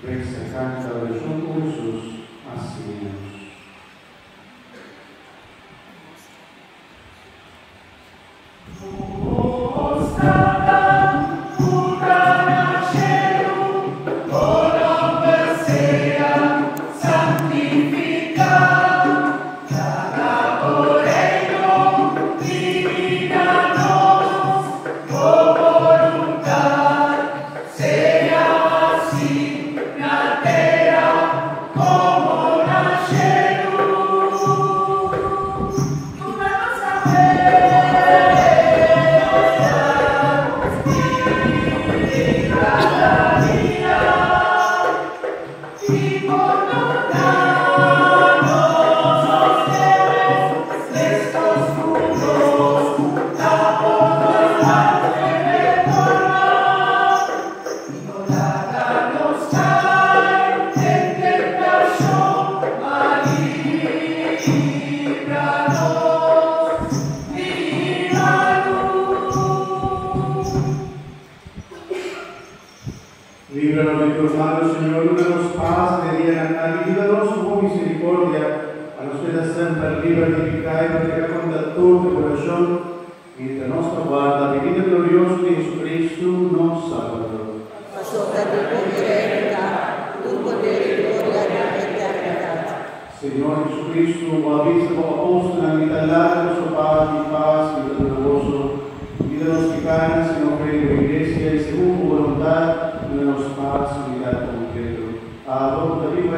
Resta canta oración por Jesús, así. Líbranos de tus manos, Señor, danos paz, mediana, ayúdanos con misericordia, a los que sempre libertificai perché con da tutto corazón, mientras nos guarda, venida glorioso de Jesucristo, nos Salvador. Sopra di potere tu potere gloria e eternità. Señor Jesucristo, o aviso apóstol, en mitad larga, su paz y doloroso, y de los que caen, sino que en la iglesia y según voluntad, de los paz, unidad concreto. A vos, David,